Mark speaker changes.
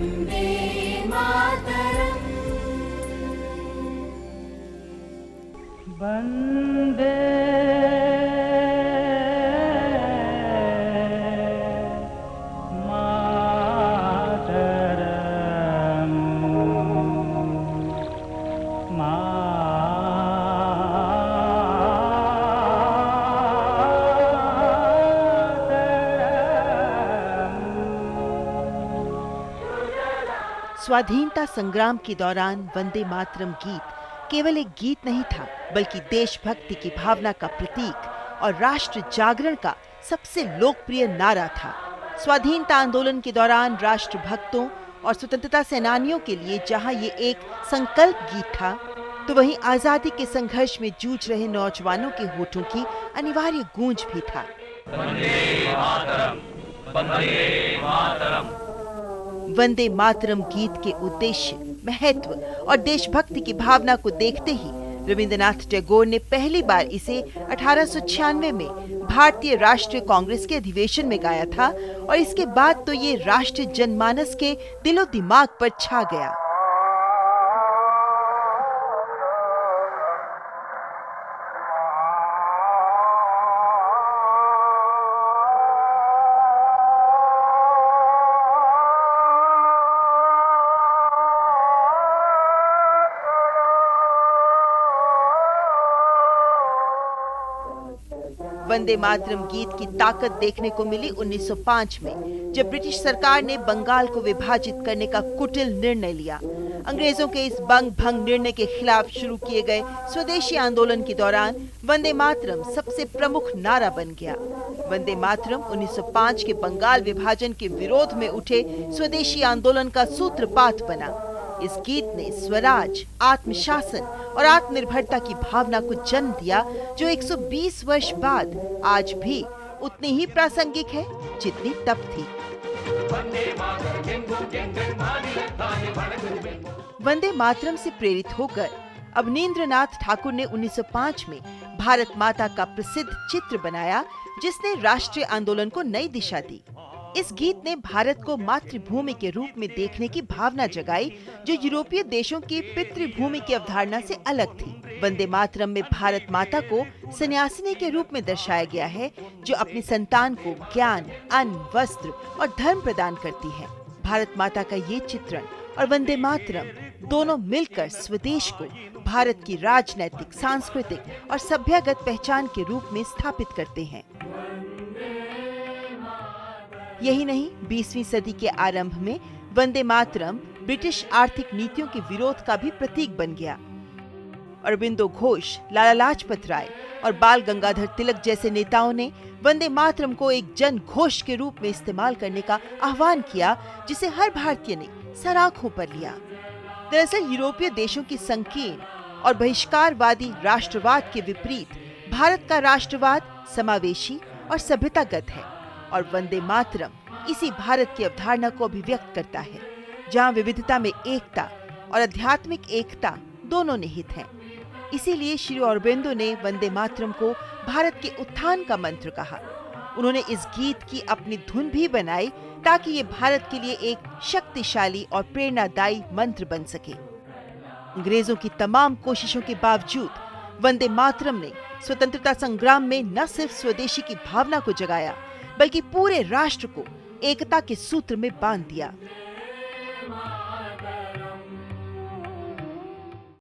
Speaker 1: वंदे मातरम,
Speaker 2: स्वाधीनता संग्राम के दौरान वंदे मातरम गीत केवल एक गीत नहीं था, बल्कि देशभक्ति की भावना का प्रतीक और राष्ट्र जागरण का सबसे लोकप्रिय नारा था। स्वाधीनता आंदोलन के दौरान राष्ट्रभक्तों और स्वतंत्रता सेनानियों के लिए जहां ये एक संकल्प गीत था, तो वहीं आजादी के संघर्ष में जूझ रहे नौजवानों के होठों की अनिवार्य गूंज भी था।
Speaker 3: वंदे मातरम, वंदे मातरम।
Speaker 2: वंदे मातरम गीत के उद्देश्य, महत्व और देशभक्ति की भावना को देखते ही रविंद्रनाथ टैगोर ने पहली बार इसे 1896 में भारतीय राष्ट्रीय कांग्रेस के अधिवेशन में गाया था और इसके बाद तो ये राष्ट्रीय जनमानस के दिलो दिमाग पर छा गया। वंदे मातरम गीत की ताकत देखने को मिली 1905 में, जब ब्रिटिश सरकार ने बंगाल को विभाजित करने का कुटिल निर्णय लिया। अंग्रेजों के इस बंग भंग निर्णय के खिलाफ शुरू किए गए स्वदेशी आंदोलन के दौरान वंदे मातरम सबसे प्रमुख नारा बन गया। वंदे मातरम 1905 के बंगाल विभाजन के विरोध में उठे स्वदेशी आंदोलन का सूत्रपात बना। इस गीत ने स्वराज, आत्मशासन और आत्मनिर्भरता की भावना को जन्म दिया, जो 120 वर्ष बाद आज भी उतनी ही प्रासंगिक है जितनी तब थी। वंदे मातरम से प्रेरित होकर अवनींद्रनाथ ठाकुर ने 1905 में भारत माता का प्रसिद्ध चित्र बनाया, जिसने राष्ट्रीय आंदोलन को नई दिशा दी। इस गीत ने भारत को मातृभूमि के रूप में देखने की भावना जगाई, जो यूरोपीय देशों की पितृभूमि की अवधारणा से अलग थी। वंदे मातरम में भारत माता को सन्यासिनी के रूप में दर्शाया गया है, जो अपनी संतान को ज्ञान, अन्न, वस्त्र और धर्म प्रदान करती है। भारत माता का ये चित्रण और वंदे मातरम दोनों मिलकर स्वदेश को भारत की राजनैतिक, सांस्कृतिक और सभ्यगत पहचान के रूप में स्थापित करते हैं। यही नहीं, 20वीं सदी के आरंभ में वंदे मातरम ब्रिटिश आर्थिक नीतियों के विरोध का भी प्रतीक बन गया। अरबिंदो घोष, लाला लाजपत राय और बाल गंगाधर तिलक जैसे नेताओं ने वंदे मातरम को एक जन घोष के रूप में इस्तेमाल करने का आह्वान किया, जिसे हर भारतीय ने सर आंखों पर लिया। दरअसल यूरोपीय देशों की संकीर्ण और बहिष्कारवादी राष्ट्रवाद के विपरीत भारत का राष्ट्रवाद समावेशी और सभ्यतागत है, और वंदे मातरम इसी भारत की अवधारणा को अभिव्यक्त करता है, जहां विविधता में एकता और आध्यात्मिक एकता दोनों निहित हैं। इसीलिए श्री अरबिंदो ने वंदे मातरम को भारत के उत्थान का मंत्र कहा। उन्होंने इस गीत की अपनी धुन भी बनाई, ताकि ये भारत के लिए एक शक्तिशाली और प्रेरणादायी मंत्र बन सके। अंग्रेजों की तमाम कोशिशों के बावजूद वंदे मातरम ने स्वतंत्रता संग्राम में न सिर्फ स्वदेशी की भावना को जगाया, बल्कि पूरे राष्ट्र को एकता के सूत्र में बांध दिया।